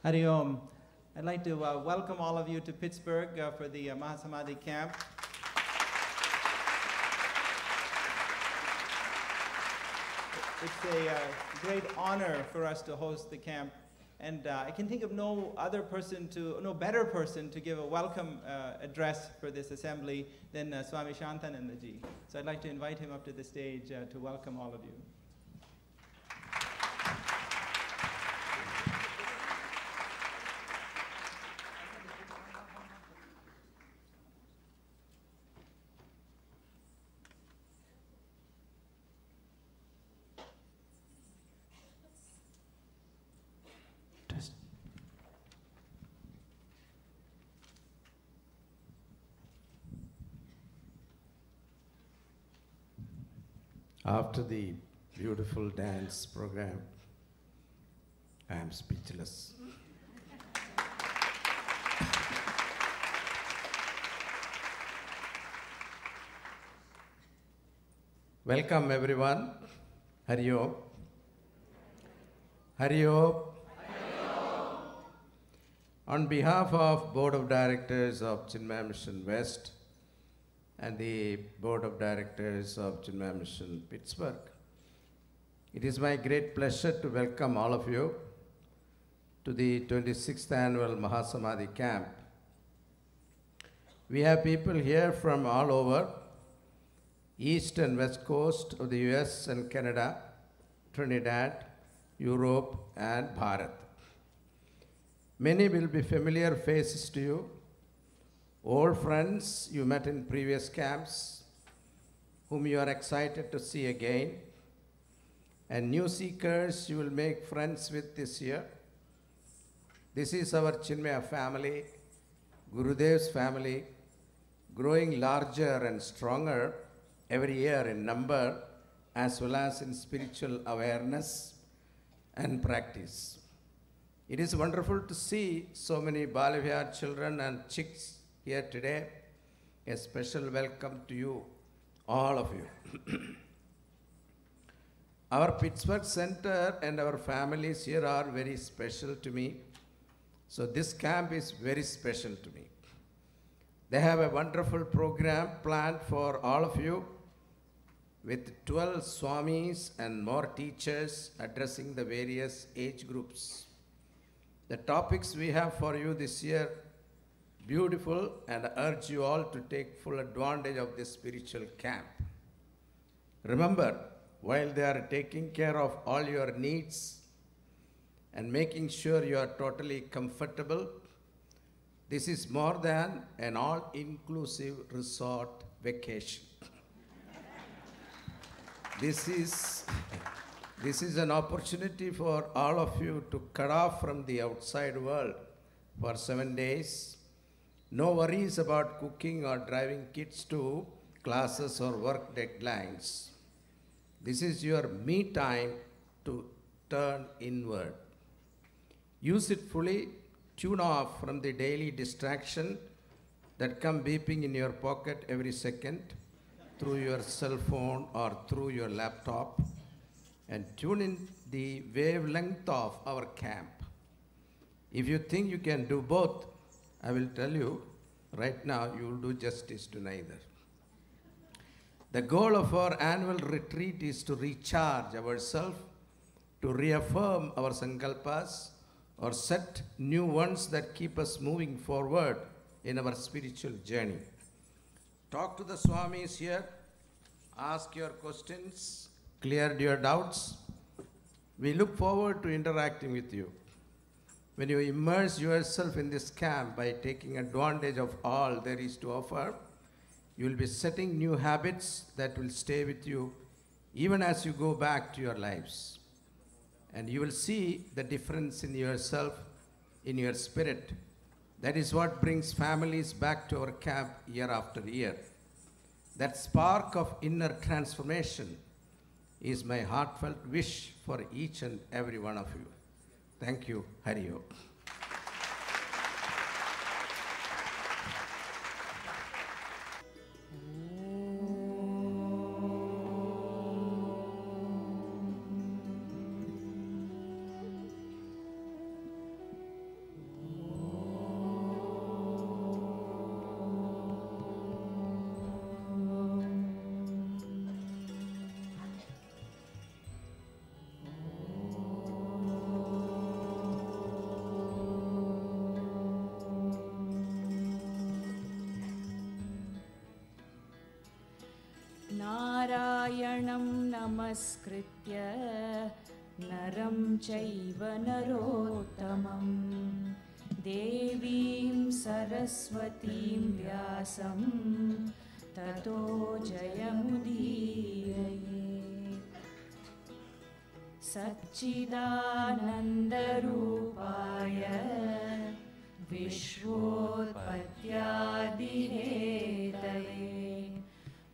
Hari Om. I'd like to welcome all of you to Pittsburgh for the Mahasamadhi camp. It's a great honor for us to host the camp, and I can think of no better person to give a welcome address for this assembly than Swami Shantananda-ji. So I'd like to invite him up to the stage to welcome all of you. After the beautiful dance program, I am speechless. Welcome everyone. Hari Om. Hari Om. On behalf of Board of Directors of Chinmaya Mission West and the Board of Directors of Chinmaya Mission Pittsburgh, it is my great pleasure to welcome all of you to the 26th Annual Mahasamadhi Camp. We have people here from all over, East and West Coast of the US and Canada, Trinidad, Europe, and Bharat. Many will be familiar faces to you, old friends you met in previous camps, whom you are excited to see again, and new seekers you will make friends with this year. This is our Chinmaya family, Gurudev's family, growing larger and stronger every year in number as well as in spiritual awareness and practice. It is wonderful to see so many Balavihar children and chicks here today. A special welcome to you, all of you. Our Pittsburgh Center and our families here are very special to me. So this camp is very special to me. They have a wonderful program planned for all of you with 12 Swamis and more teachers addressing the various age groups. The topics we have for you this year, beautiful, and I urge you all to take full advantage of this spiritual camp. Remember, while they are taking care of all your needs and making sure you are totally comfortable, this is more than an all-inclusive resort vacation. This is an opportunity for all of you to cut off from the outside world for 7 days. No worries about cooking or driving kids to classes or work deadlines. This is your me time to turn inward. Use it fully, tune off from the daily distraction that come beeping in your pocket every second through your cell phone or through your laptop, and tune in the wavelength of our camp. If you think you can do both, I will tell you right now, you will do justice to neither. The goal of our annual retreat is to recharge ourselves, to reaffirm our sankalpas, or set new ones that keep us moving forward in our spiritual journey. Talk to the Swamis here, ask your questions, clear your doubts. We look forward to interacting with you. When you immerse yourself in this camp by taking advantage of all there is to offer, you will be setting new habits that will stay with you even as you go back to your lives. And you will see the difference in yourself, in your spirit. That is what brings families back to our camp year after year. That spark of inner transformation is my heartfelt wish for each and every one of you. Thank you. Hari Om. नमस्कृत्य नरं चैव नरोत्तमं देवीं सरस्वतीं व्यासं ततो जयमुदीरयेत्। सच्चिदानन्दरूपाय विश्वोत्पत्त्यादिहेतये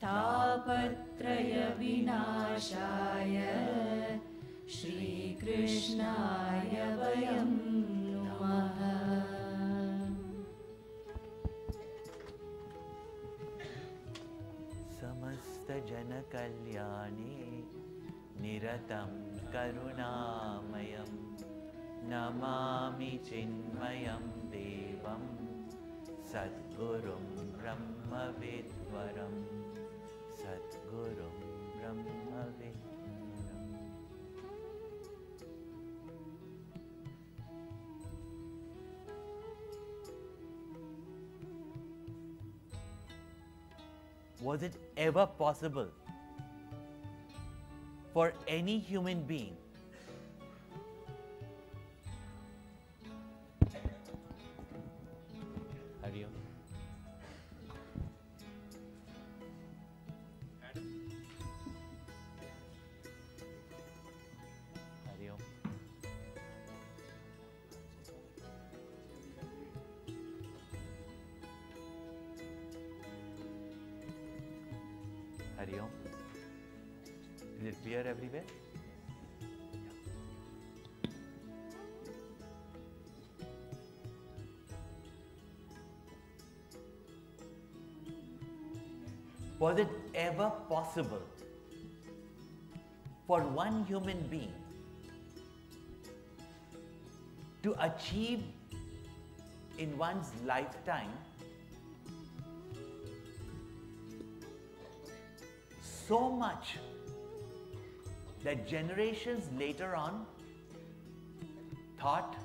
तापत्रयविनाशाय श्रीकृष्णाय वयं नुमः। समस्तजनकल्याणे निरतं करुणामयं नमामि चिन्मयं देवं सद्गुरुं ब्रह्मविद्वरं सद्गुरुं ब्रह्मविद्वरम्। Was it ever possible for any human being Hari Om. Hari Om. Hari Om. Is it clear everywhere? Was it ever possible for one human being to achieve in one's lifetime so much that generations later on thought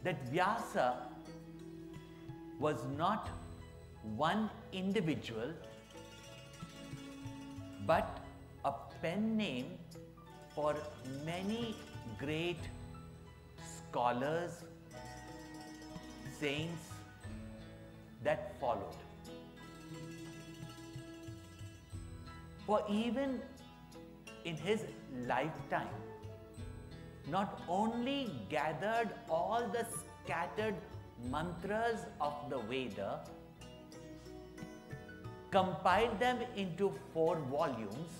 that Vyasa was not one individual but a pen name for many great scholars, saints that followed. For even in his lifetime, not only gathered all the scattered mantras of the Veda, compiled them into 4 volumes,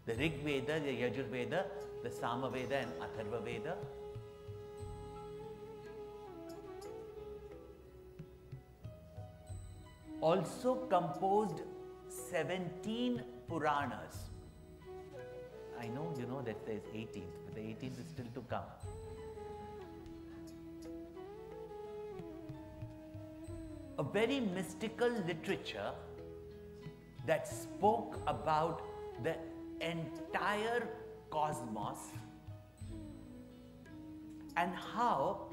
the Rig Veda, the Yajur Veda, the Sama Veda and Atharva Veda. Also composed 17 Puranas. I know you know that there is 18th, but the 18th is still to come. A very mystical literature that spoke about the entire cosmos and how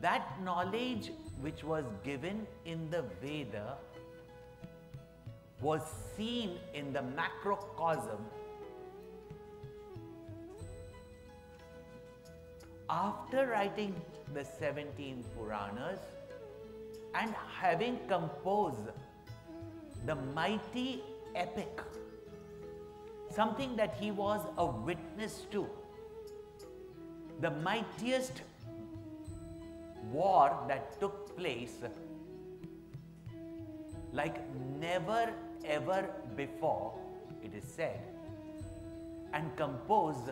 that knowledge which was given in the Veda was seen in the macrocosm after writing the 17 Puranas and having composed the mighty epic, something that he was a witness to, the mightiest war that took place like never ever before, it is said, and composed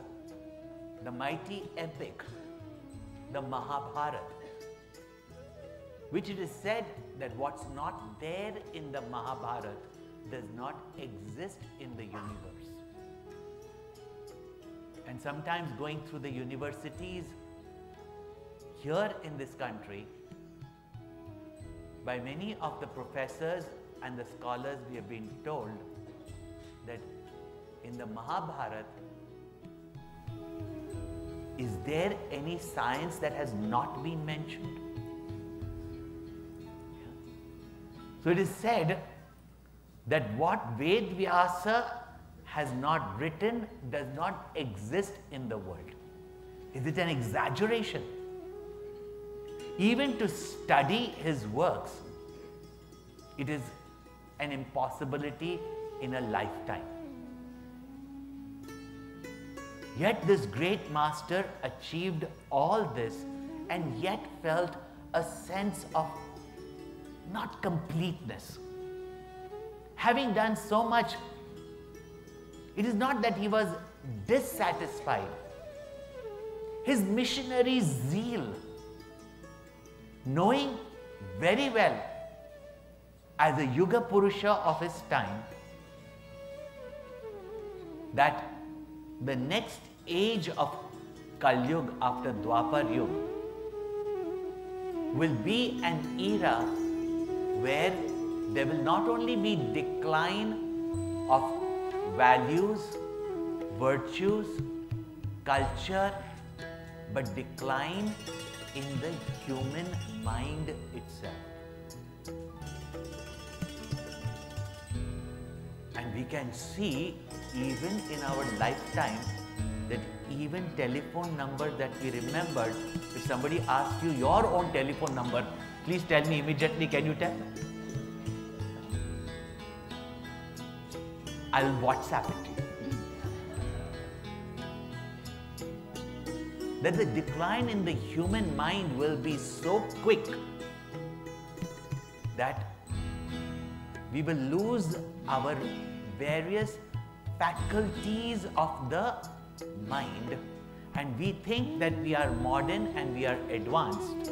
the mighty epic, the Mahabharata, which it is said that what's not there in the Mahabharata does not exist in the universe. And sometimes going through the universities here in this country, by many of the professors and the scholars, we have been told that in the Mahabharata, is there any science that has not been mentioned? So it is said that what Ved Vyasa has not written does not exist in the world. Is it an exaggeration? Even to study his works, it is an impossibility in a lifetime. Yet this great master achieved all this and yet felt a sense of not completeness. Having done so much, it is not that he was dissatisfied. His missionary zeal, knowing very well as a Yuga Purusha of his time that the next age of Kali Yuga after Dwapar Yuga will be an era where there will not only be decline of values, virtues, culture, but decline in the human mind itself. And we can see even in our lifetime that even telephone number that we remembered, if somebody asks you your own telephone number, please tell me immediately, can you tell? I'll WhatsApp it to you. That the decline in the human mind will be so quick that we will lose our various faculties of the mind, and we think that we are modern and we are advanced,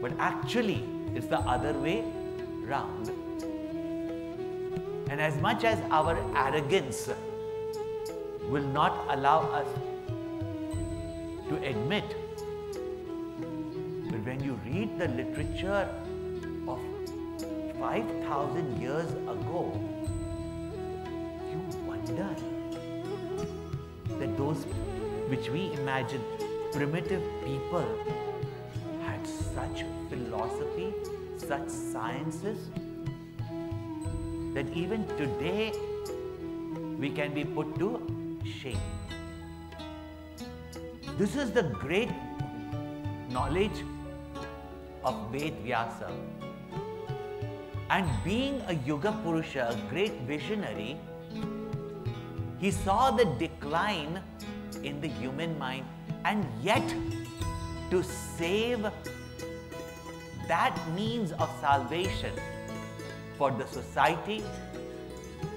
but actually it's the other way round. And as much as our arrogance will not allow us to admit, but when you read the literature of 5,000 years ago, you wonder that those which we imagine primitive people had such philosophy, such sciences, that even today we can be put to shame. This is the great knowledge of Ved Vyasa. And being a Yuga Purusha, a great visionary, he saw the decline in the human mind, and yet to save that means of salvation for the society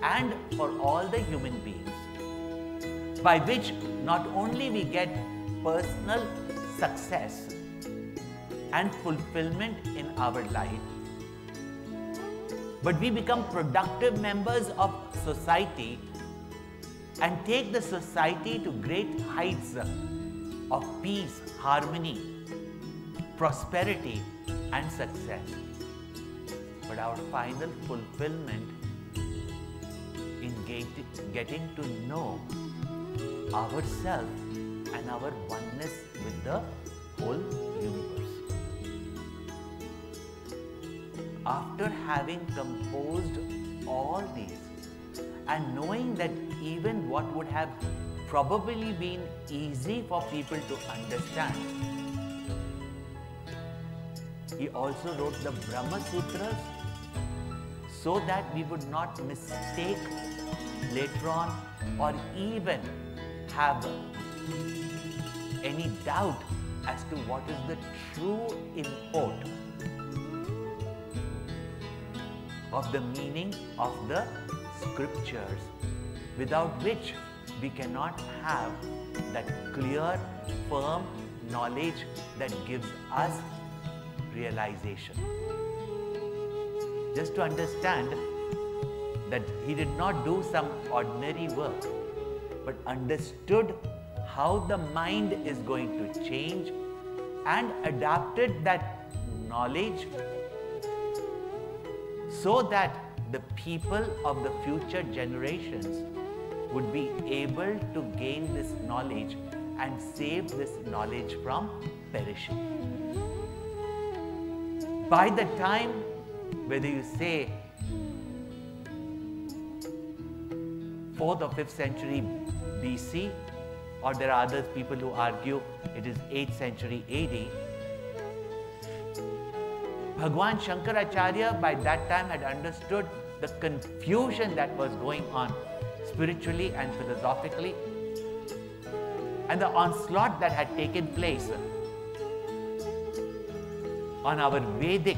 and for all the human beings, by which not only we get personal success and fulfillment in our life, but we become productive members of society and take the society to great heights of peace, harmony, prosperity and success. But our final fulfillment in getting to know ourselves and our oneness with the whole universe. After having composed all these and knowing that even what would have probably been easy for people to understand, he also wrote the Brahma Sutras so that we would not mistake later on or even have any doubt as to what is the true import of the meaning of the scriptures, without which we cannot have that clear, firm knowledge that gives us realization. Just to understand that he did not do some ordinary work, but understood how the mind is going to change and adapted that knowledge so that the people of the future generations would be able to gain this knowledge and save this knowledge from perishing. By the time, whether you say 4th or 5th century BC, or there are other people who argue it is 8th century AD. Bhagwan Shankaracharya by that time had understood the confusion that was going on spiritually and philosophically, and the onslaught that had taken place on our Vedic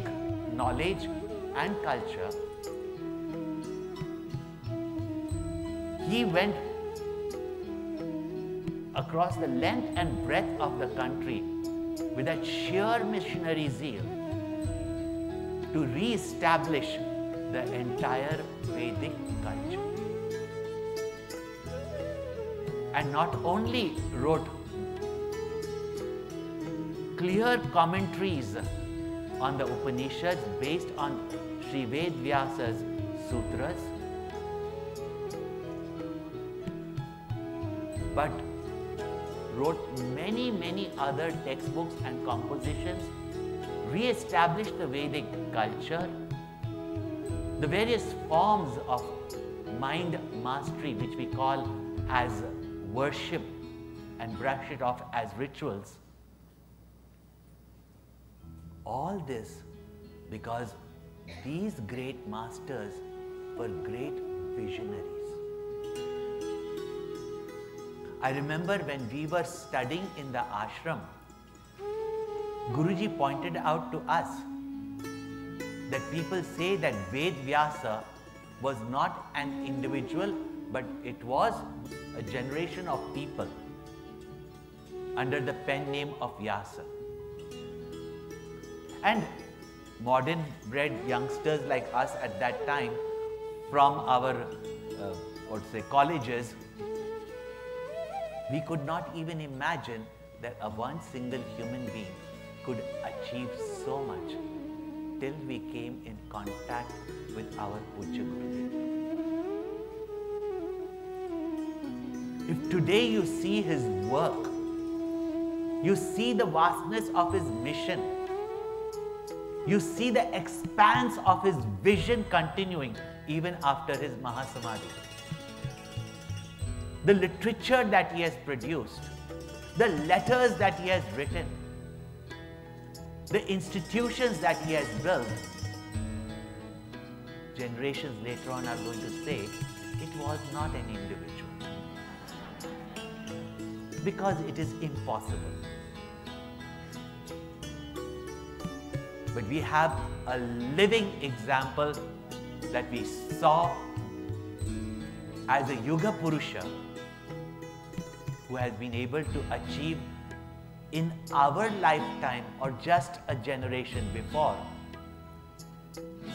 knowledge and culture. He went across the length and breadth of the country with that sheer missionary zeal to re-establish the entire Vedic culture. And not only wrote clear commentaries on the Upanishads based on Sri Ved Vyasa's sutras, but wrote many other textbooks and compositions, re-established the Vedic culture, the various forms of mind mastery which we call as worship and brush it off as rituals. All this because these great masters were great visionaries. I remember when we were studying in the ashram, Guruji pointed out to us that people say that Ved Vyasa was not an individual, but it was a generation of people under the pen name of Vyasa. And modern bred youngsters like us at that time from our colleges, we could not even imagine that a one single human being could achieve so much till we came in contact with our Pujya Gurudev. If today you see his work, you see the vastness of his mission, you see the expanse of his vision continuing even after his Mahasamadhi. The literature that he has produced, the letters that he has written, the institutions that he has built, generations later on are going to say it was not an individual. Because it is impossible. But we have a living example that we saw as a Yuga Purusha who has been able to achieve in our lifetime or just a generation before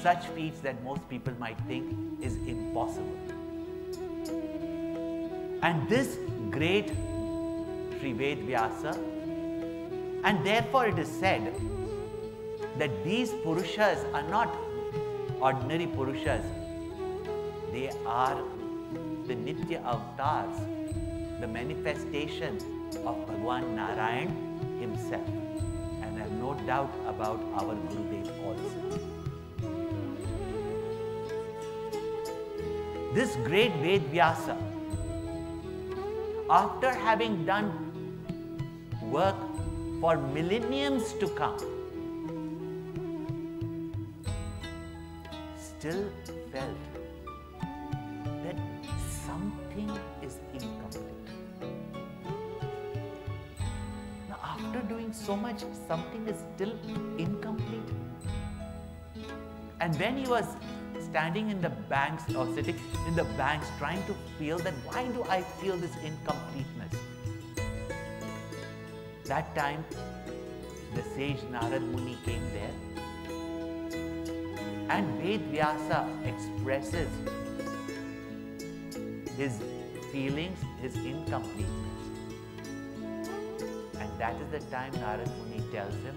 such feats that most people might think is impossible. And this great Sri Ved Vyasa, and therefore it is said that these Purushas are not ordinary Purushas, they are the Nitya avatars, the manifestation of Bhagwan Narayan himself. And I have no doubt about our Gurudev also. This great Ved Vyasa, after having done work for millenniums to come, still felt that something is incomplete. Now, after doing so much, something is still incomplete. And when he was standing in the banks or sitting in the banks trying to feel that why do I feel this incompleteness? That time, the sage Narad Muni came there. And Ved Vyasa expresses his feelings, his incompleteness. And that is the time Narad Muni tells him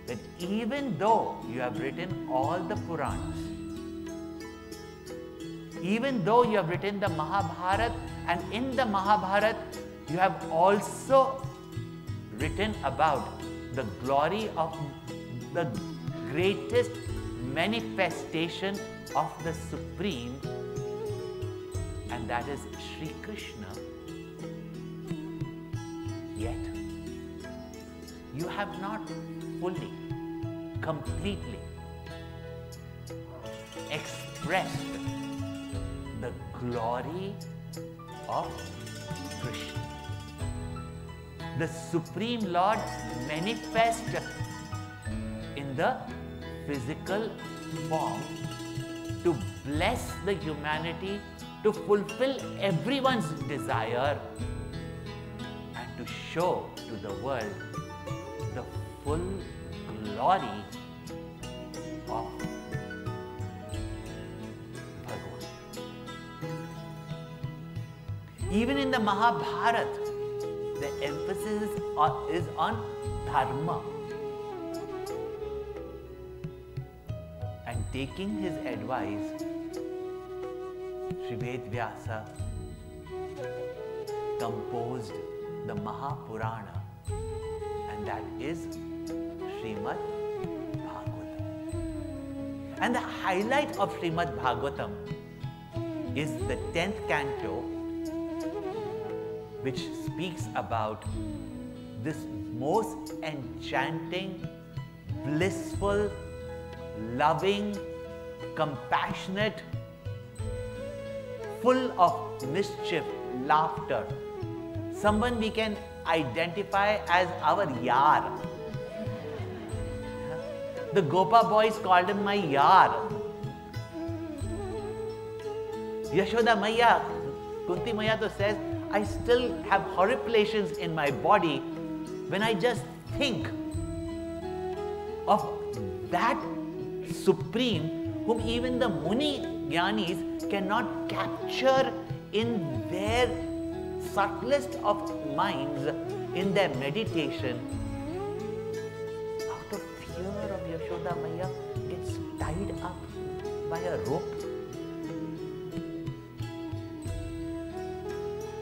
that even though you have written all the Puranas, even though you have written the Mahabharata, and in the Mahabharata you have also written about the glory of the greatest manifestation of the Supreme, that is Sri Krishna, yet you have not fully, completely expressed the glory of Krishna. The Supreme Lord manifest in the physical form to bless the humanity, to fulfill everyone's desire, and to show to the world the full glory of Bhagwan. Even in the Mahabharata, the emphasis is on dharma. And taking his advice, Sri Vyasa composed the Mahapurana, and that is Srimad Bhagavatam. And the highlight of Srimad Bhagavatam is the 10th canto, which speaks about this most enchanting, blissful, loving, compassionate, full of mischief, laughter. Someone we can identify as our yar. The Gopa boys called him my yar. Yashoda Maya, Kunti Maya says, I still have horripilations in my body when I just think of that Supreme whom even the Muni Jnanis cannot capture in their subtlest of minds in their meditation. Out of fear of Yashoda Maya, gets tied up by a rope.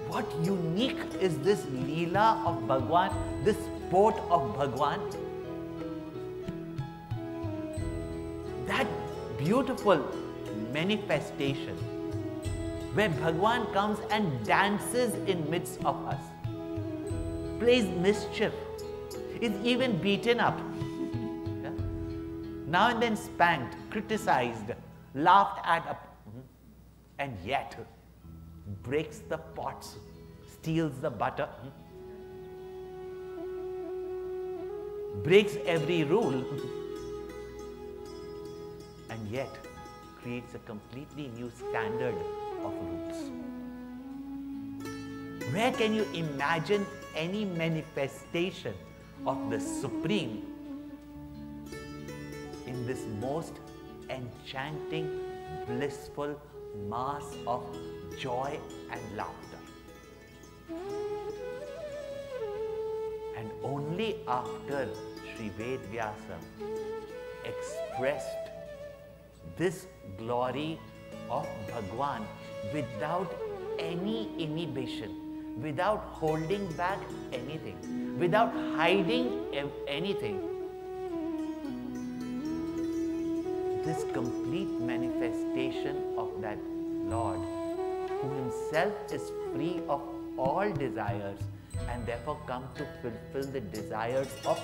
What unique is this Leela of Bhagwan, this sport of Bhagwan? That beautiful manifestation where Bhagwan comes and dances in midst of us, plays mischief, is even beaten up, yeah? Now and then spanked, criticized, laughed at, and yet breaks the pots, steals the butter, breaks every rule, and yet creates a completely new standard of rules. Where can you imagine any manifestation of the Supreme in this most enchanting, blissful mass of joy and laughter? And only after Sri Vyasa expressed this glory of Bhagwan without any inhibition, without holding back anything, without hiding anything, this complete manifestation of that Lord, who himself is free of all desires and therefore come to fulfill the desires of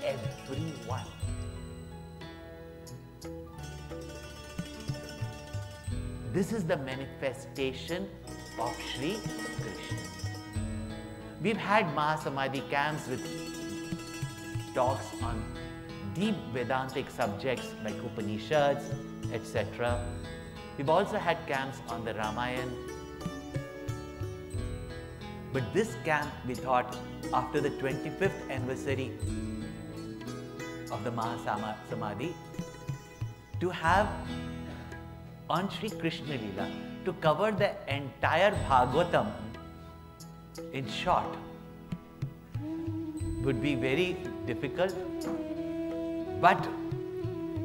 everyone. This is the manifestation of Sri Krishna. We've had Mahasamadhi camps with talks on deep Vedantic subjects like Upanishads, etc. We've also had camps on the Ramayana. But this camp, we thought, after the 25th anniversary of the Mahasamadhi, to have on Sri Krishna Leela, to cover the entire Bhagavatam in short would be very difficult. But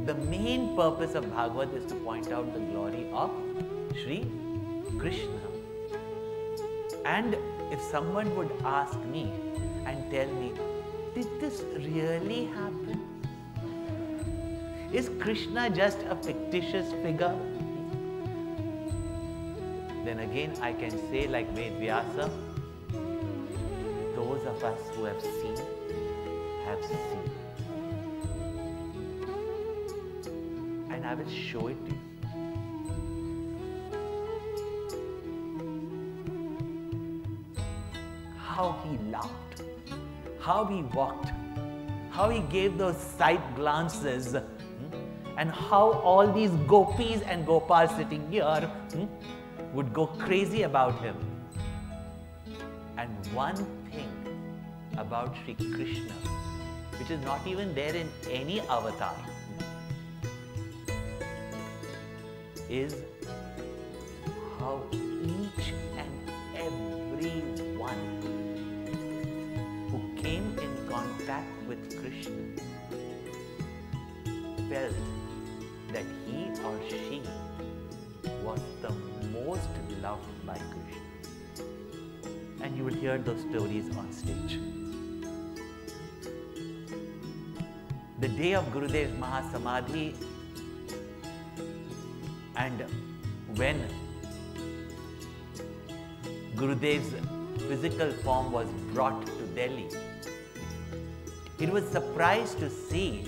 the main purpose of Bhagavad is to point out the glory of Sri Krishna. And if someone would ask me and tell me, did this really happen? Is Krishna just a fictitious figure? then again I can say like Ved Vyasa, those of us who have seen, have seen. And I will show it to you. How he laughed, how he walked, how he gave those side glances, and how all these gopis and gopals sitting here would go crazy about him. And one thing about Sri Krishna, which is not even there in any avatar, is how each and every one who came in contact with Krishna felt that he or she was the most loved by Krishna. And you will hear those stories on stage. The day of Gurudev's Mahasamadhi, and when Gurudev's physical form was brought to Delhi, it was surprised to see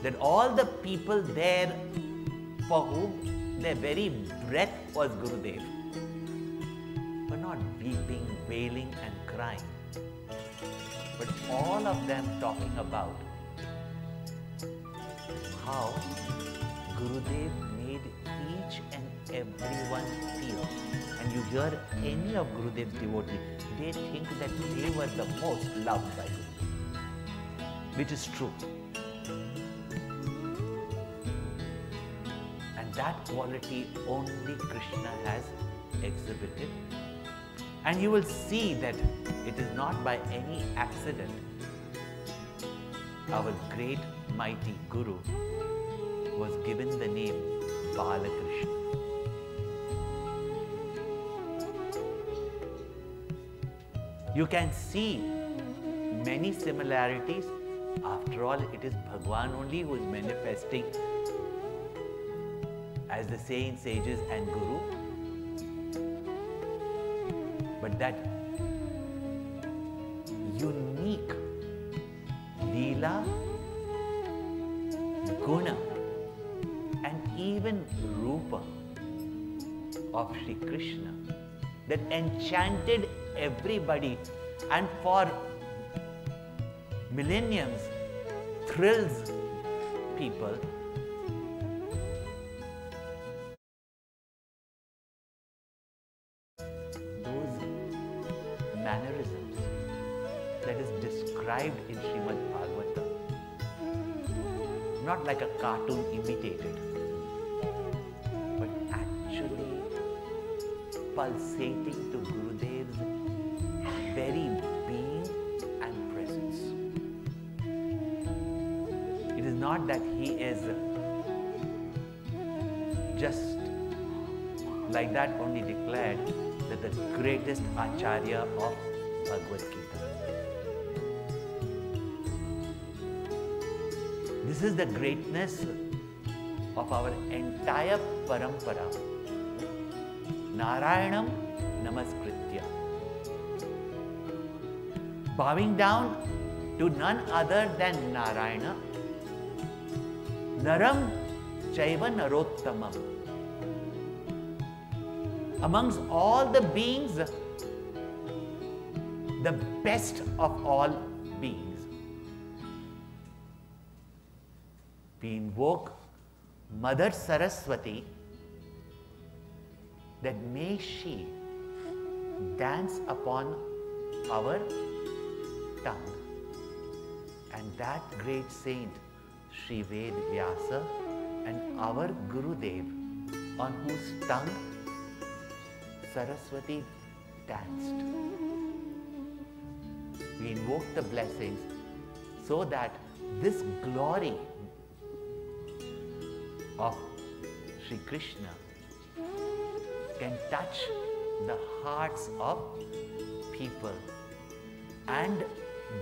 that all the people there for whom their very breath was Gurudev were not weeping, wailing and crying, but all of them talking about how Gurudev made each and everyone feel. And you hear any of Gurudev's devotees, they think that they were the most loved by Gurudev, which is true. And that quality only Krishna has exhibited. And you will see that it is not by any accident our great mighty Guru was given the name Balakrishna. You can see many similarities. After all, it is Bhagwan only who is manifesting as the saints, sages and Guru. But that unique Leela, Guna and even Rupa of Sri Krishna that enchanted everybody and for millenniums thrills people. Those mannerisms that is described in Srimad Bhagavatam, not like a cartoon imitated, but actually pulsating to Gurudev's very being and presence. It is not that he is just like that only declared that the greatest Acharya of Bhagavad Gita. This is the greatness of our entire parampara. Narayanam Namaskritya. Bowing down to none other than Narayana. Naram Chaiva Narottamam. Amongst all the beings, the best of all beings. We invoke Mother Saraswati that may she dance upon our tongue. And that great saint, Sri Ved Vyasa, and our Gurudev, on whose tongue Saraswati danced. We invoke the blessings so that this glory of Sri Krishna can touch the hearts of people and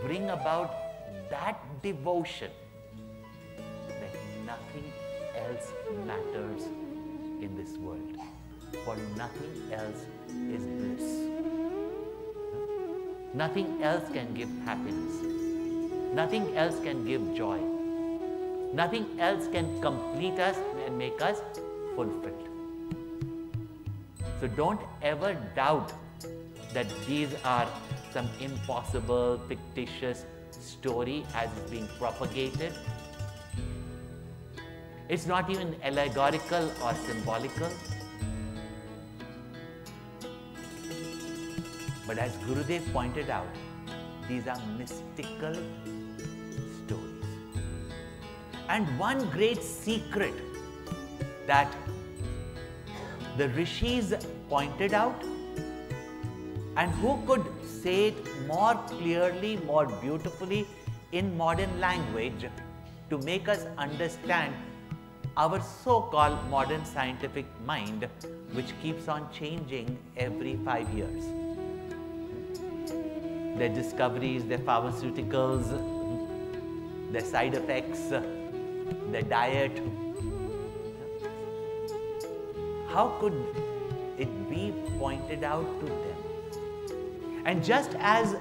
bring about that devotion that nothing else matters in this world. for nothing else is bliss. Nothing else can give happiness. Nothing else can give joy. Nothing else can complete us and make us fulfilled. So don't ever doubt that these are some impossible, fictitious story as is being propagated. It's not even allegorical or symbolical. But as Gurudev pointed out, these are mystical stories. And one great secret that the rishis pointed out, and who could say it more clearly, more beautifully in modern language to make us understand our so-called modern scientific mind, which keeps on changing every 5 years. Their discoveries, their pharmaceuticals, their side effects, their diet. How could it be pointed out to them? And just as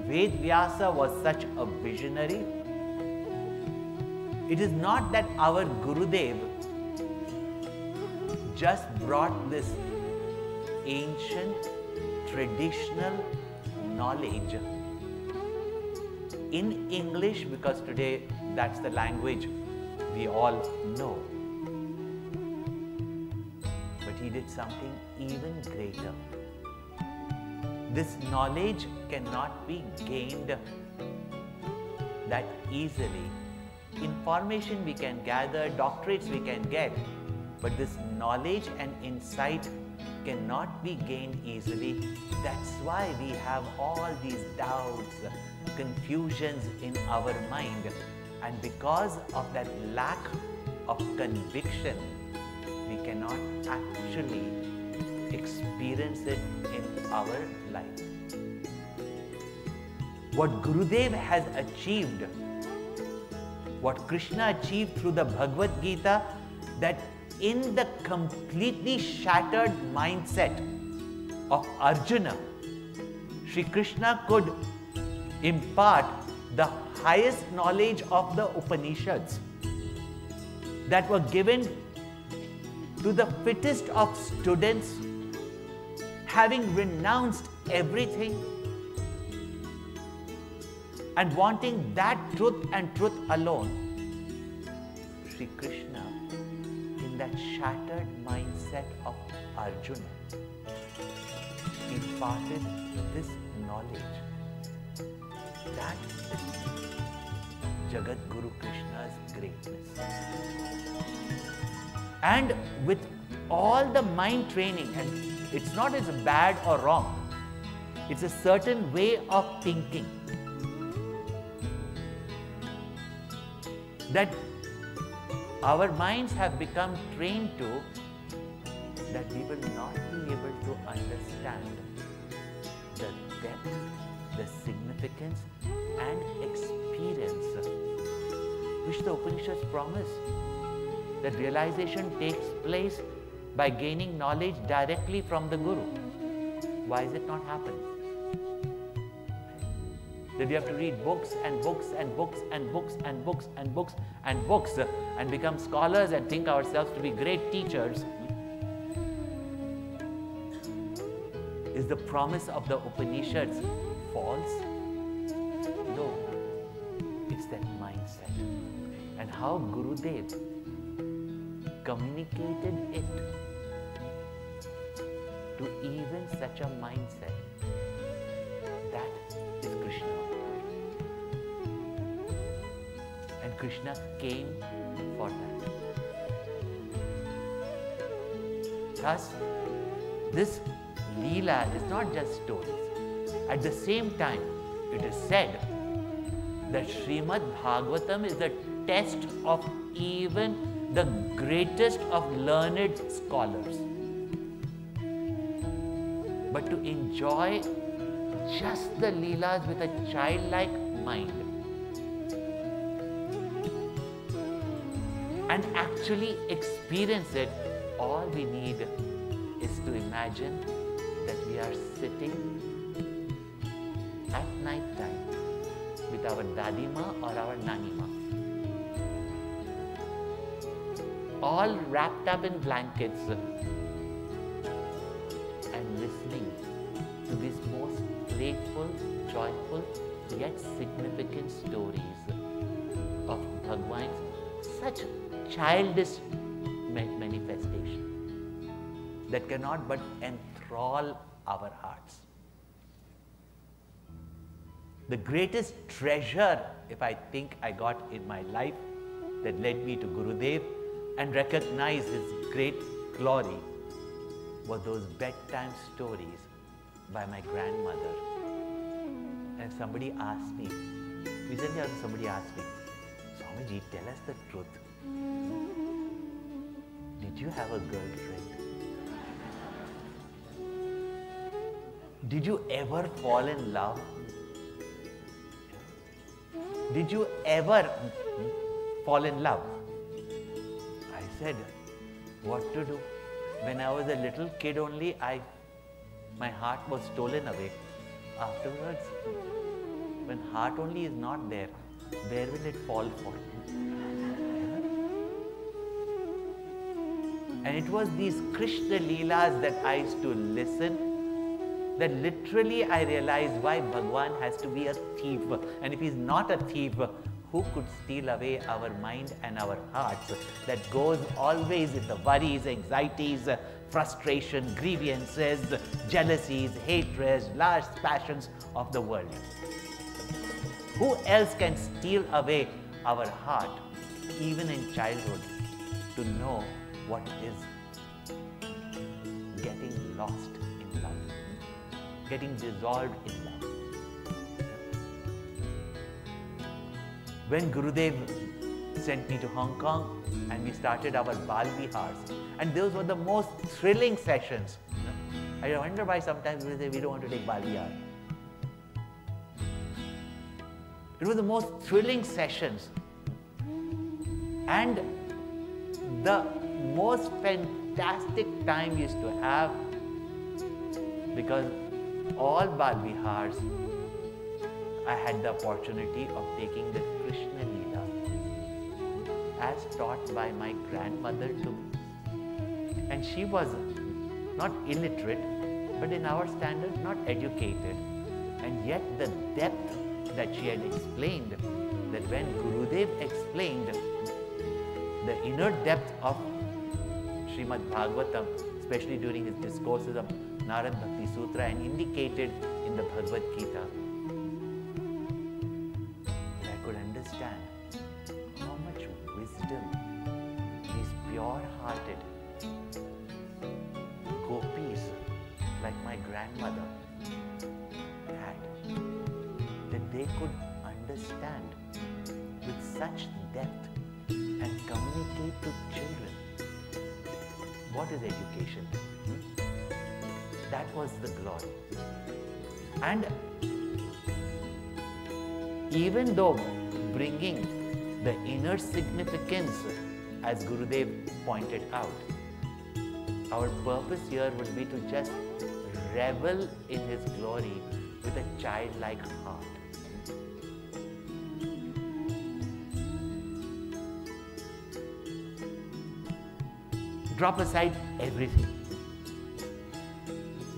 Ved Vyasa was such a visionary, it is not that our Gurudev just brought this ancient, traditional knowledge in English, because today that's the language we all know. But he did something even greater. This knowledge cannot be gained that easily. Information we can gather, doctorates we can get, but this knowledge and insight cannot be gained easily. That's why we have all these doubts, confusions in our mind. And because of that lack of conviction, we cannot actually experience it in our life. What Gurudev has achieved, what Krishna achieved through the Bhagavad Gita, that in the completely shattered mindset of Arjuna, Sri Krishna could impart the highest knowledge of the Upanishads that were given to the fittest of students, having renounced everything and wanting that truth and truth alone. Sri Krishna, in that shattered mindset of Arjuna, imparted this knowledge. That is Jagat Guru Krishna's greatness. And with all the mind training, and it's not as bad or wrong, it's a certain way of thinking that our minds have become trained to, that we will not be able to understand the depth, the significance and experience which the Upanishads promise. That realization takes place by gaining knowledge directly from the Guru. Why is it not happening? That we have to read books and books and books and books and books and books and books and become scholars and think ourselves to be great teachers. Is the promise of the Upanishads false? No, it's that mindset. And how Gurudev communicated it to even such a mindset, that is Krishna. And Krishna came for that. Thus, this Leela is not just stories. At the same time, it is said that Srimad Bhagavatam is the test of even the greatest of learned scholars. But to enjoy just the Leelas with a childlike mind and actually experience it, all we need to imagine that we are sitting at night time with our dadima or our nanima, all wrapped up in blankets and listening to these most playful, joyful, yet significant stories of Bhagwan's such childish manifestation that cannot but enthrall our hearts. The greatest treasure, if I think I got in my life, that led me to Gurudev and recognize his great glory, were those bedtime stories by my grandmother. And somebody asked me, recently also somebody asked me, Swamiji, tell us the truth. Did you have a girlfriend? Did you ever fall in love? Did you ever fall in love? I said, what to do? When I was a little kid only, my heart was stolen away. Afterwards, when heart only is not there, where will it fall for? And it was these Krishna Leelas that I used to listen, that literally I realized why Bhagwan has to be a thief. And if he's not a thief, who could steal away our mind and our hearts that goes always with the worries, anxieties, frustration, grievances, jealousies, hatreds, lust, passions of the world? Who else can steal away our heart, even in childhood, to know what is getting lost in love, getting dissolved in love? When Gurudev sent me to Hong Kong and we started our Bal Vihars, and those were the most thrilling sessions. I wonder why sometimes we say we don't want to take Bal Vihar. It was the most thrilling sessions and the most fantastic time we used to have, because all Bal Vihars I had the opportunity of taking the Krishna Leela as taught by my grandmother to me. And she was not illiterate, but in our standards, not educated. And yet the depth that she had explained, that when Gurudev explained the inner depth of Srimad Bhagavatam, especially during his discourses of Narad Bhakti Sutra and indicated in the Bhagavad Gita, I could understand how much wisdom these pure-hearted gopis like my grandmother had, that they could understand with such depth and communicate to children. What is education? That was the glory. And even though bringing the inner significance, as Gurudev pointed out, our purpose here would be to just revel in his glory with a childlike heart. Drop aside everything.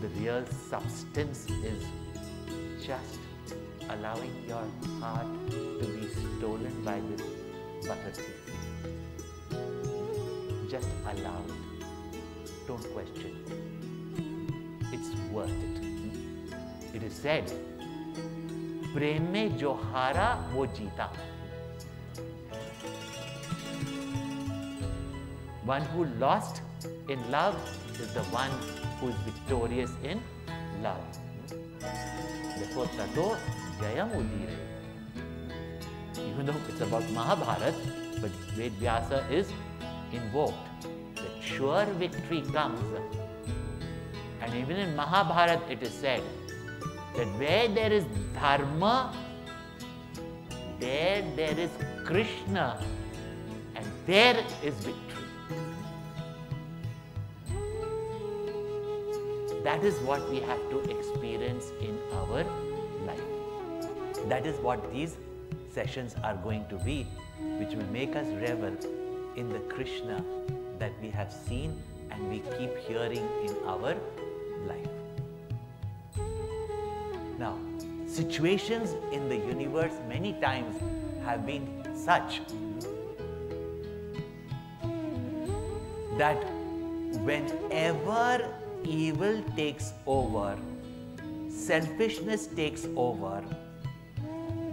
The real substance is just allowing your heart to be stolen by this butter thief. Just allow it. Don't question it. It's worth it. It is said, Prem mein jo hara wo jeeta. One who lost in love is the one who is victorious in love. Therefore, tato jayam udire. Even though it's about Mahabharata, but Ved Vyasa is invoked. That sure victory comes. And even in Mahabharata it is said that where there is dharma, there is Krishna, and there is victory. That is what we have to experience in our life. That is what these sessions are going to be, which will make us revel in the Krishna that we have seen and we keep hearing in our life. Now, situations in the universe many times have been such that whenever evil takes over, selfishness takes over,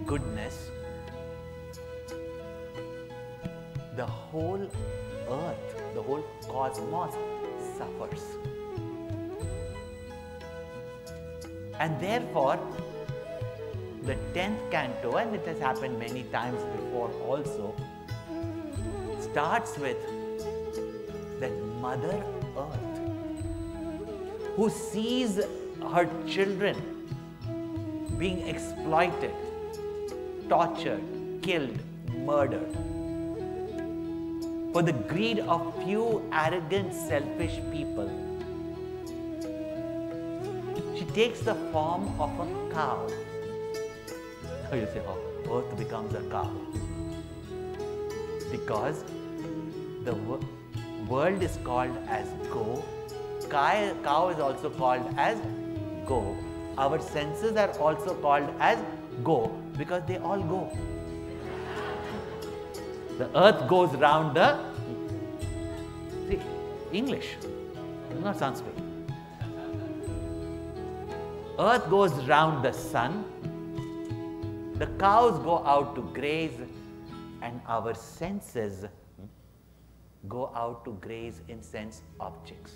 goodness, the whole earth, the whole cosmos suffers. And therefore, the 10th canto, and it has happened many times before also, starts with that Mother Earth who sees her children being exploited, tortured, killed, murdered for the greed of few arrogant, selfish people. She takes the form of a cow. Now you say, oh, earth becomes a cow. Because the world is called as go. Cow is also called as go. Our senses are also called as go because they all go. The earth goes round the... See, English, not Sanskrit. Earth goes round the sun. The cows go out to graze, and our senses go out to graze in sense objects.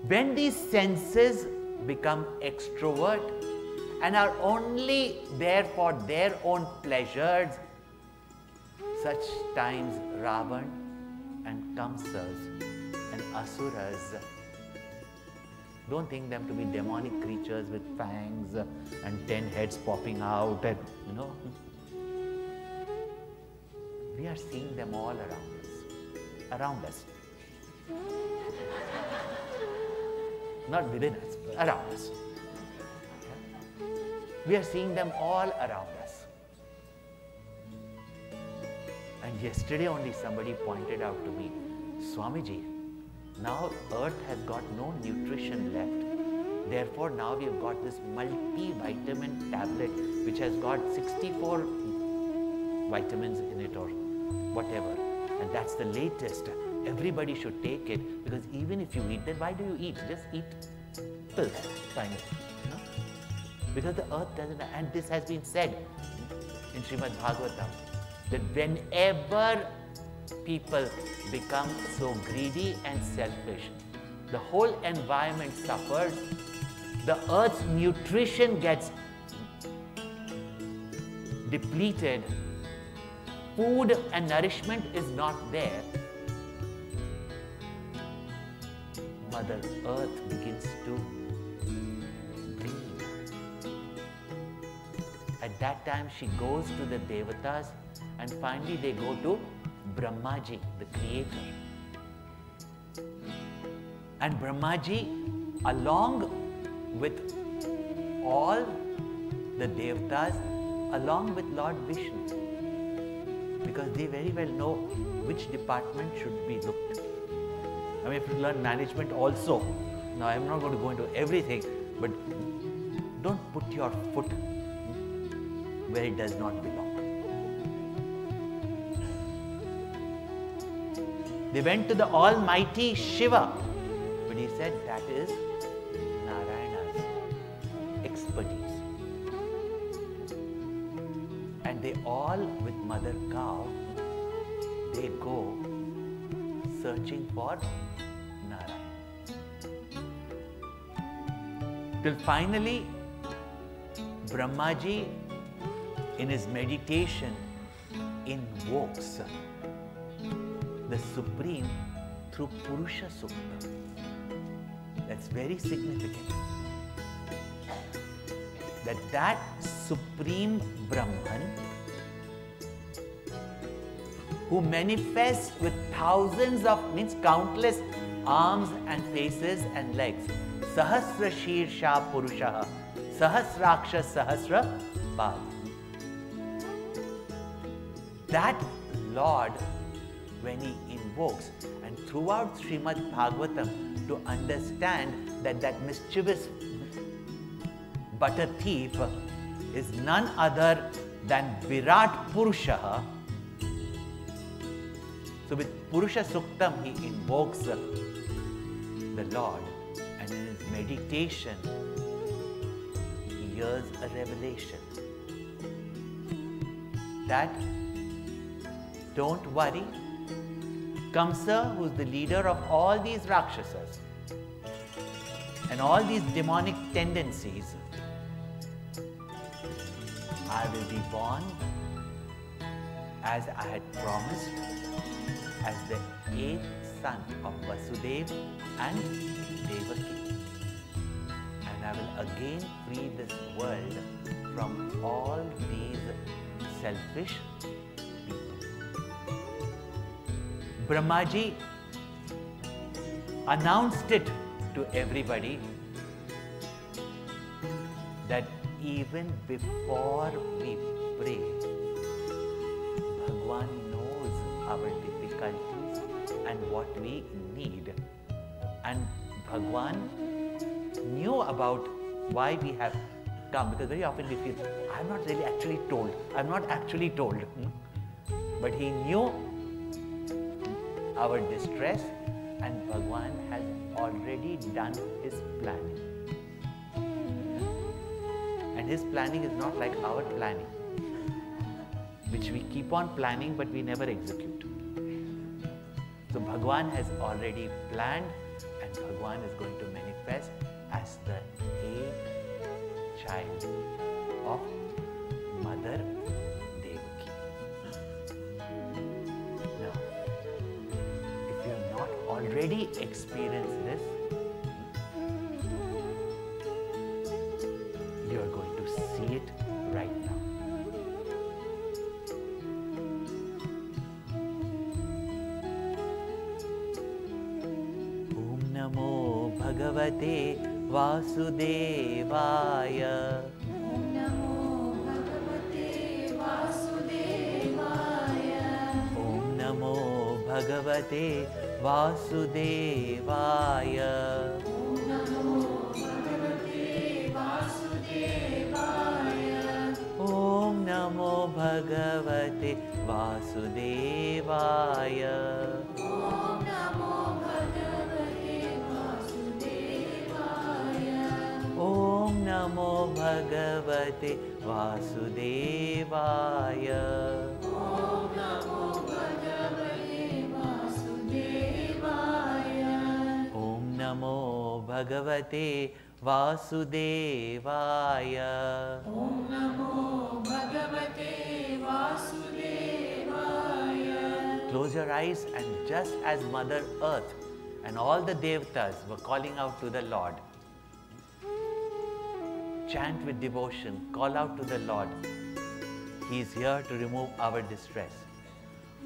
When these senses become extrovert and are only there for their own pleasures, such times Ravan and Kamsas and Asuras, don't think them to be demonic creatures with fangs and 10 heads popping out and, you know. We are seeing them all around us. Not within us, but around us. We are seeing them all around us. And yesterday only somebody pointed out to me, Swamiji, now earth has got no nutrition left. Therefore now we have got this multivitamin tablet which has got 64 vitamins in it or whatever. And that's the latest. Everybody should take it because even if you eat that, why do you eat? Just eat pills, kind of. You know? Because the earth doesn't, and this has been said in Srimad Bhagavatam, that whenever people become so greedy and selfish, the whole environment suffers, the earth's nutrition gets depleted, food and nourishment is not there, Mother Earth begins to bleed. At that time she goes to the Devatas and finally they go to Brahmaji, the creator. And Brahmaji, along with all the Devatas, along with Lord Vishnu, because they very well know which department should be looked. I mean, if you learn management also, now I'm not going to go into everything, but don't put your foot where it does not belong. They went to the almighty Shiva, but he said that is Narayana's expertise. And they all, with Mother Cow, they go searching for Narayan. Till finally, Brahmaji, in his meditation, invokes the Supreme through Purusha Sukta. That's very significant. That Supreme Brahman, who manifests with thousands of, means countless arms and faces and legs. Sahasra Shirsha Purushaha, Sahasraksha Sahasra Pad. That Lord, when he invokes, and throughout Srimad Bhagavatam, to understand that that mischievous butter thief is none other than Virat Purusha. So with Purusha Suktam, he invokes the Lord, and in his meditation, he hears a revelation that, don't worry, Kamsa, who is the leader of all these Rakshasas and all these demonic tendencies, I will be born as I had promised, as the 8th son of Vasudeva and Devaki. And I will again free this world from all these selfish people. Brahmaji announced it to everybody that even before we pray, Bhagwan knows our difficulties and what we need. And Bhagwan knew about why we have come, because very often we feel, I'm not really actually told. I'm not actually told. But he knew our distress, and Bhagwan has already done his planning. And his planning is not like our planning, which we keep on planning but we never execute. So Bhagwan has already planned, and Bhagwan is going to manifest as the 8th child of Mother Devaki. Now, if you have not already experienced this, you are going to see it right now. Om Namo Bhagavate Vasudevaya. Om Namo Bhagavate Vasudevaya. Om Namo Bhagavate Vasudevaya. Om Namo Bhagavate Vasudevaya. Om Namo Bhagavate Vasudevaya. Om Namo Bhagavate Vasudevaya. Om Namo Bhagavate Vasudevaya. Om Namo Bhagavate Vasudevaya. Om Namo Bhagavate Vasudevaya. Om Namo Bhagavate Vasudevaya. Close your eyes, and just as Mother Earth and all the Devatas were calling out to the Lord, chant with devotion, call out to the Lord. He is here to remove our distress.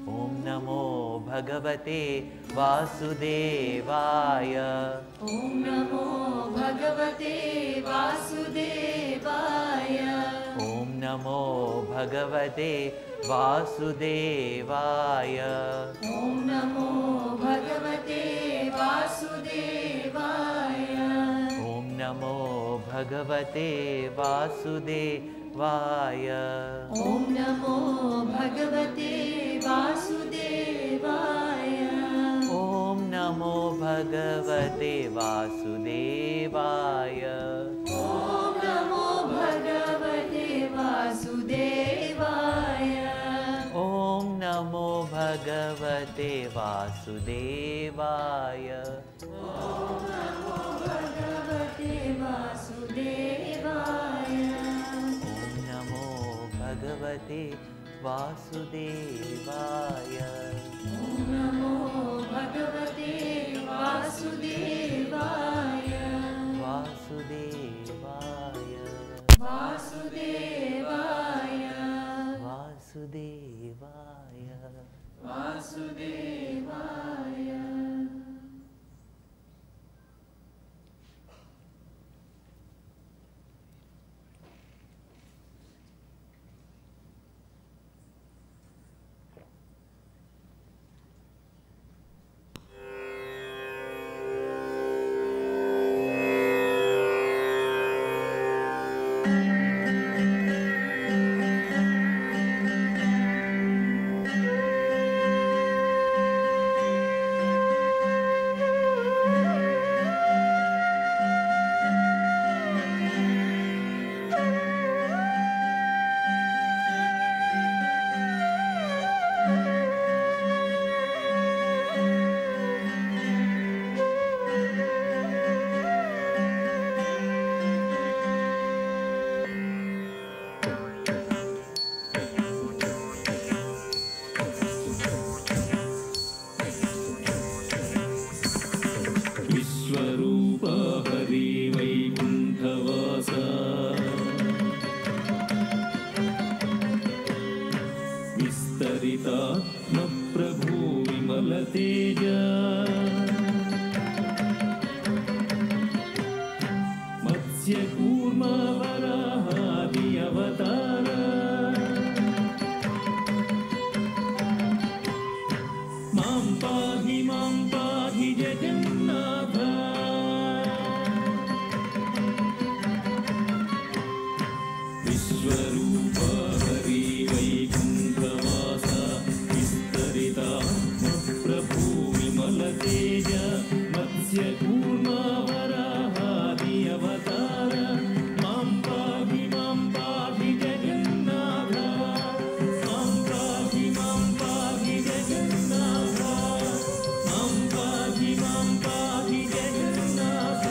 Om Namo Bhagavate Vasudevaya. Om Namo Bhagavate Vasudevaya. Om Namo Bhagavate Vasudevaya. Om Namo Bhagavate Vasudevaya. Om Namo Bhagavate Vasudevaya. Om Namo Bhagavate Vasudevaya. Om Namo Bhagavate Vasudevaya. Om Namo Bhagavate Vasudevaya. Om Namo Bhagavate Vasudevaya. Om Namo Bhagavate Vasudevaya. Om Namo Bhagavate Vasudevaya. Om Namo Bhagavate Vasudevaya. Vasudevaya. Vasudevaya. Vasudevaya. Vasudevaya. కూర్మవరాహాది అవతార మాం పాహి జగన్నాథ విశ్వరూప హరి వైకుంఠవాస విస్తరితాత్మ ప్రభు విమల తేజ మత్స్య కూర్మవరాహాది అవతార మాం పాహి జగన్నాథ మాం పాహి జగన్నాథ మాం పాహి జగన్నాథ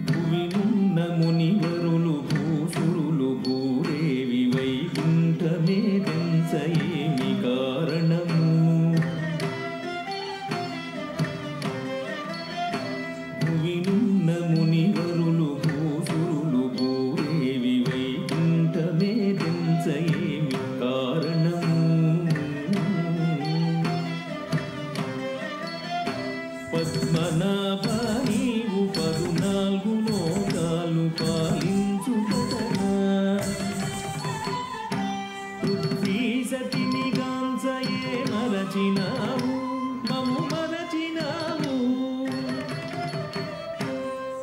భువినున్న మునివరులు భూసురులు భూరేవి వైకుంఠమే దెంచయేమి కారణము భువినున్న మునివరులు భూసురులు భూరేవి వైకుంఠమే దెంచయేమి కారణము పద్మనాభ నీవు 14 లోకాలు పాలించుటనా పృథ్వీ సతిని గాంచయే మరచినావు మము మరచినావు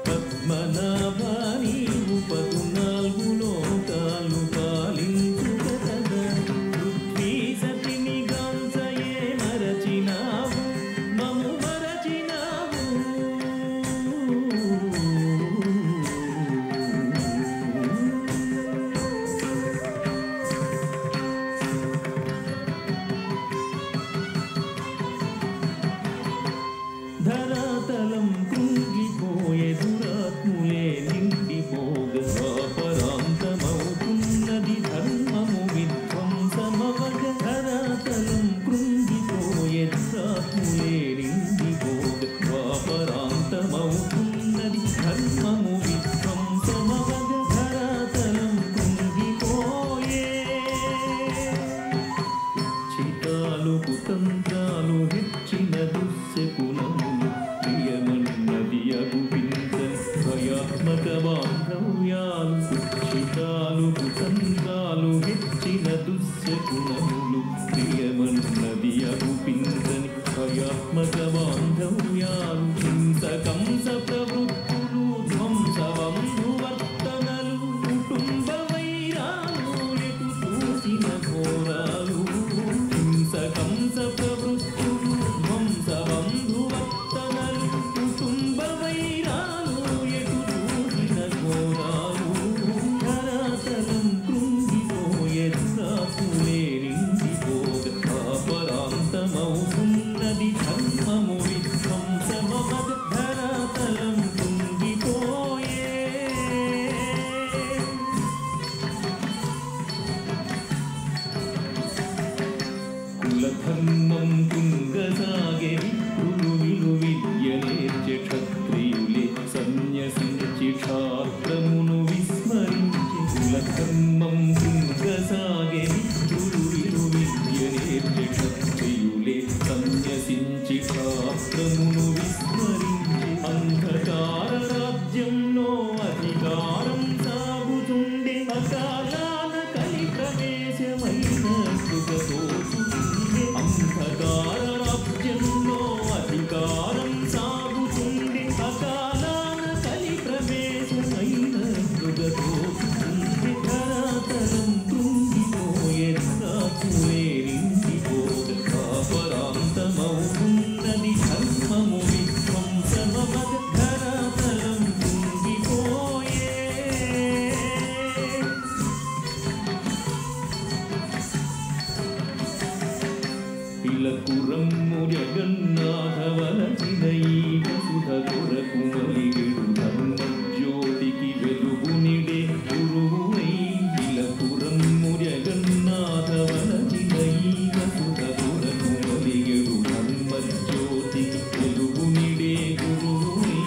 పద్మనాభ నీవు 14 లోకాలు పాలించుటనా పృథ్వీ సతిని గాంచయే మరచినావు మము మరచినావు ధరాతలం కృంగిపోయే దురాత్ములే నిండిపోగ స్వాపరాంతమవుతున్నది ధర్మము విధ్వంసమవగ ధరాతలం కృంగిపోయే దురాత్ములే నిండిపోగ స్వాపరాంతమవుతున్నది ధర్మము విధ్వంసమవగ ధరాతలం కృంగిపోయే చితాలు కుతంత్రాలు హెచ్చిన దుశ్శకులములు ప్రియమన్నది అగుపించని భయాత్మక బాంధవ్యాలు చితాలు కుతంత్రాలు హెచ్చిన దుశ్శకులములు ప్రియమన్నది అగుపించని భయాత్మక బాంధవ్యాలు హింసకంస ప్రవృత్తులు ధ్వంసవంధువర్తనలు కుటుంబ వైరాలు ఎటు చూసిన ఘోరాలు హింసకంస ప్రవృత్తులు ధ్వంసవంధువర్తనలు కుటుంబ వైరాలు ఎటు చూసిన ఘోరాలు ధరాతలం కృంగిపోయే దురాత్ములే నిండిపోగ పాపరాంతమవుతున్నది ధర్మము విధ్వంసమవగ ధరాతలం కృంగిపోయే కులధర్మం కుంగసాగే విప్రులు విలువిద్య నేర్చె క్షత్రియులే సన్యసించి క్షాత్రమును విస్మరించి కులధర్మం కుంగసాగే విప్రులు విలువిద్య నేర్చె క్షత్రియులే సన్యసించి క్షాత్రమును విస్మరించి అంధకార రాజ్యంలో అధికారం సాగుతుండే అకాలాన కలి ప్రవేశమైనట్టుగా తోచుతుండే అంధకార రాజ్యం ఇలకురమ్ము జగన్నాథవలసిదైక సుధ కొరకు మలిగెడు ధర్మజ్యోతికి వెలుగునిడే గురువై ఇలకురమ్ము జగన్నాథవలసిదైక సుధ కొరకు మలిగెడు ధర్మజ్యోతికి వెలుగునిడే గురువై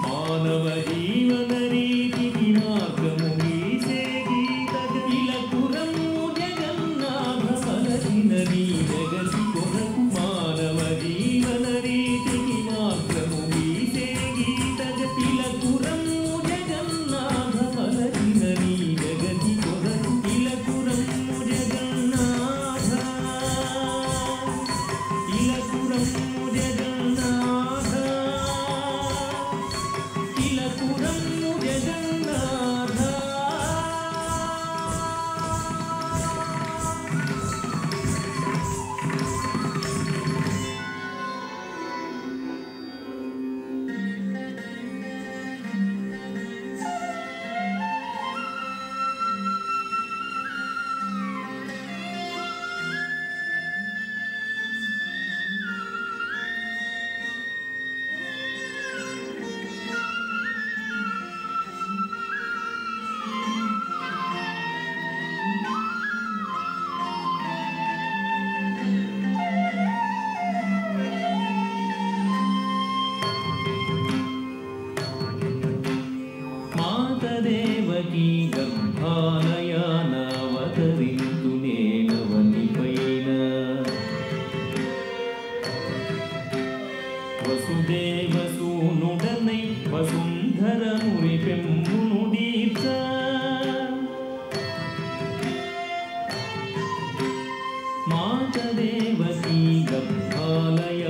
మానవ జీవన రీతికి మార్గము గీసే గీత ఇలకురమ్ము జగన్నాథవలసినది జగతి కొరకు మానవ జీవన రీతికి మార్గము గీసే గీత ఇలకురమ్ము జగన్నాథవలసినది జగతి కొరకు ఇలకురమ్ము జగన్నాథ ఇలకురమ్ము జగన్నాథ ఇలకురమ్ము జగన్నాథ మాతదేవకీ గర్భాలయానవతరింతు నేనవనిపైన వసుదేవసూనుడనై వసుంధరముని పెంపును దీర్చ మాతదేవకీ గర్భాలయానవతరింతు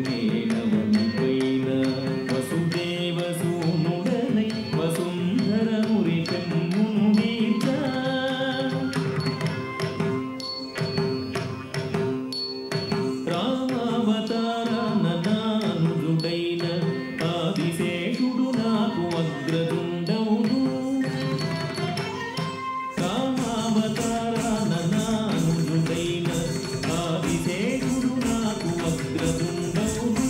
నేనవనిపైన వసుదేవసూనుడనై వసుంధరముని పెంపును దీర్చ రామావతార ననానుజుడైన ఆదిశేషుడు నాకు అగ్రదుండవుడు రామావతార ననానుజుడైన ఆదిశేషుడు నాకు అగ్రదుండవుడు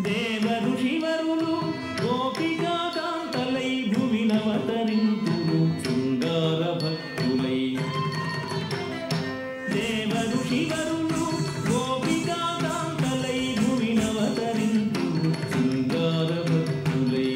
దేవ ఋషివరులు గోపికా కాంతలై భువినవతరింతులు శృంగార భక్తులై దేవ ఋషివరులు గోపికా కాంతలై భువినవతరింతులు శృంగార భక్తులై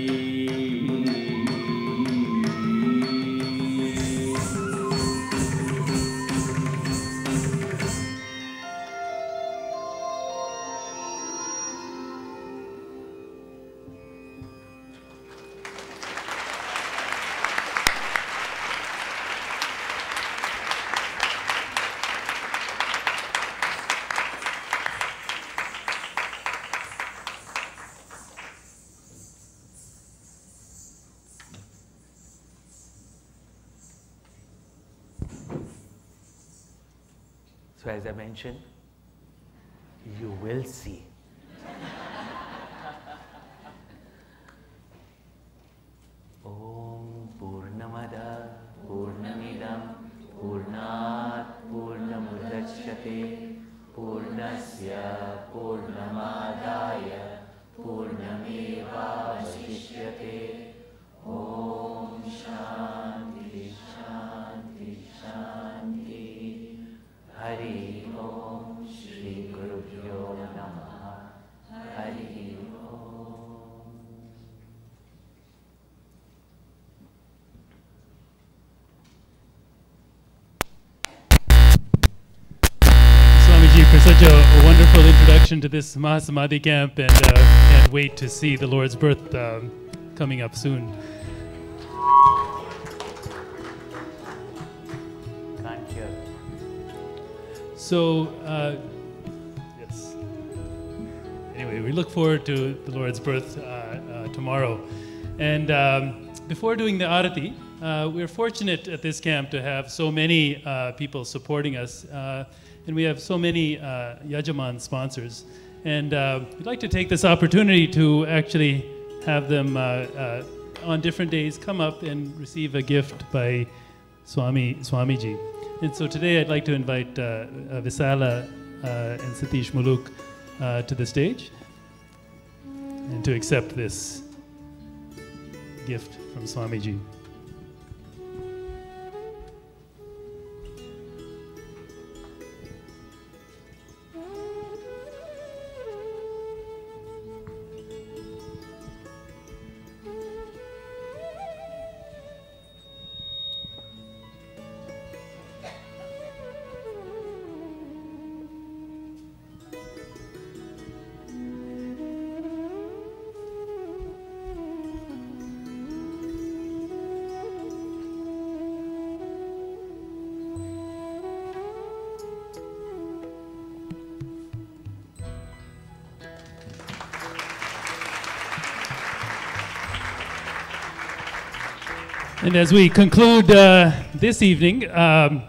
So as I mentioned, you will see. Om Purnamada Purnamidam Purnat Purnamudachyate Purnasya Purnamadaya Purnamevavashishyate. Om Shanti Shanti Shanti. Hari Om Shri Gurubhyo Namaha. Hari Om. Swamiji, for such a wonderful introduction to this Mahasamadhi camp, and can't wait to see the Lord's birth coming up soon. Can't hear. So, yes. Anyway, we look forward to the Lord's birth tomorrow. And before doing the Arati, we're fortunate at this camp to have so many people supporting us. And we have so many Yajaman sponsors. And we'd like to take this opportunity to actually have them on different days come up and receive a gift by Swamiji. And so today I'd like to invite Visala and Satish Muluk to the stage and to accept this gift from Swamiji. And as we conclude this evening, I'd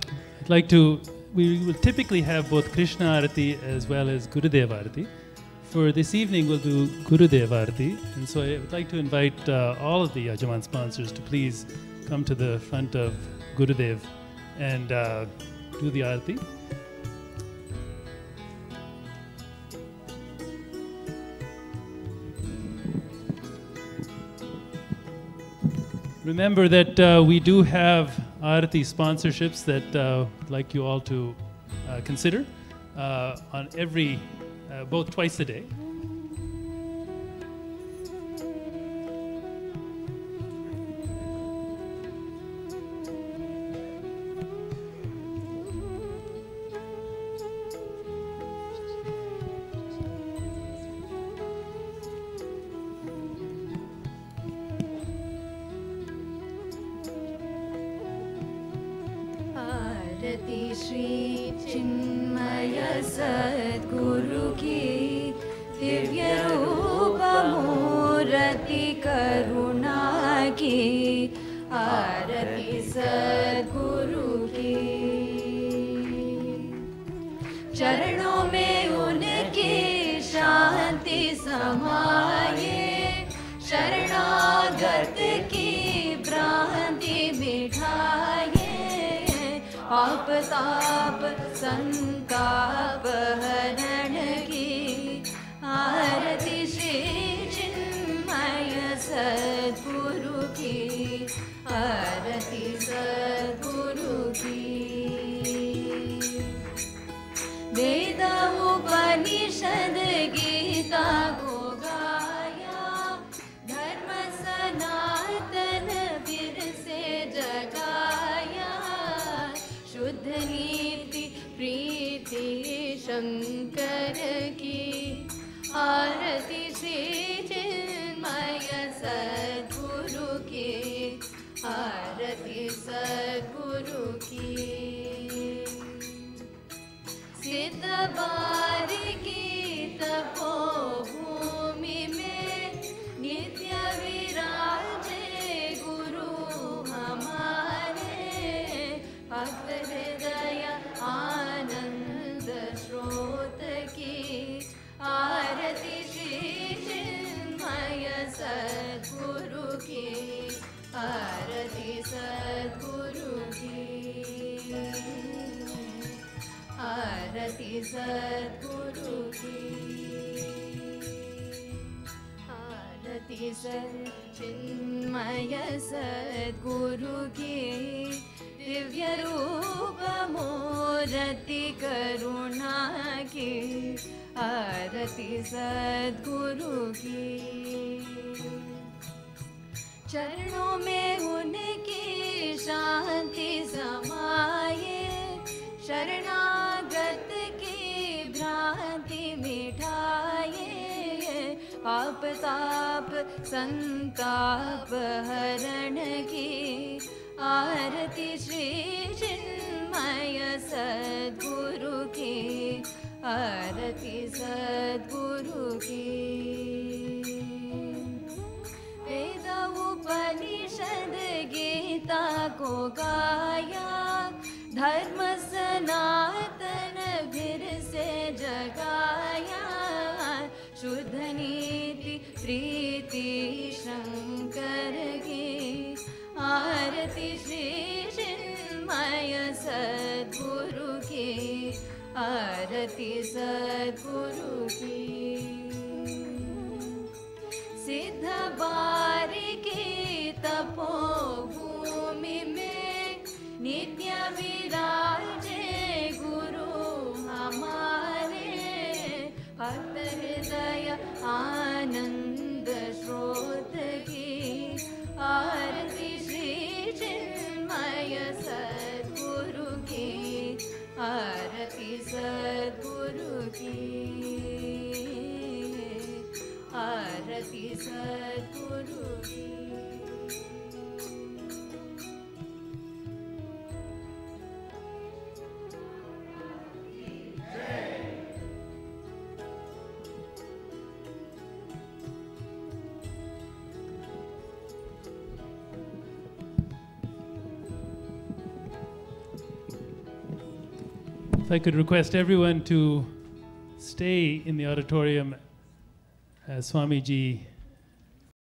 like to, we will typically have both Krishna Arati as well as Gurudev Arati. For this evening, we'll do Gurudev Arati. And so I would like to invite all of the Yajaman sponsors to please come to the front of Gurudev and do the Arati. Remember that we do have Arati sponsorships that I'd like you all to consider on every, both twice a day. Shri चिन्मय सद्गुरु की दिव्य रूप मूर्ति करुणा की आरती सद्गुरु की चरणों में उनकी शांति समाये शरणागत की भ्रांति मिठाए आप ताप संताप हरण की आरती श्री चिन्मय सद्गुरु की आरती सद्गुरु की वेद उपनिषद गीता को गाया धर्म सनातन फिर से जगाया शुद्ध नीति प्रीति शंकर की आरती श्री चिन्मय सद्गुरु की आरती सद्गुरु की सिद्ध बारिकी तपोभूमि में नित्य विराजे गुरु हमारे भक्त हृदय आनंद स्रोत की आरती श्री चिन्मय सद्गुरु की आरती सद्गुरु की आरती सद्गुरु की आरती चिन्मय सद्गुरु की दिव्य रूप मूर्ति करुणा की आरती सद्गुरु की चरणों में उनकी शांति समाये शरणागत की भ्रांति मिठाए आप ताप संताप हरण की आरती श्री चिन्मय सद्गुरु की आरती सद्गुरु की वेद उपनिषद गीता को गाया धर्म सनातन फिर से जगाया शुद्ध नीति प्रीति शंकर की आरती श्री चिन्मय सद्गुरु की आरती सद्गुरु की सिद्ध बारिकी तपोभूमि में नित्य विराजे गुरु हमारे भक्त हृदय आनंद स्रोत की आरती श्री चिन्मय सद्गुरु की आरती सद्गुरु की आरती सद्गुरु की If I could request everyone to stay in the auditorium as Swamiji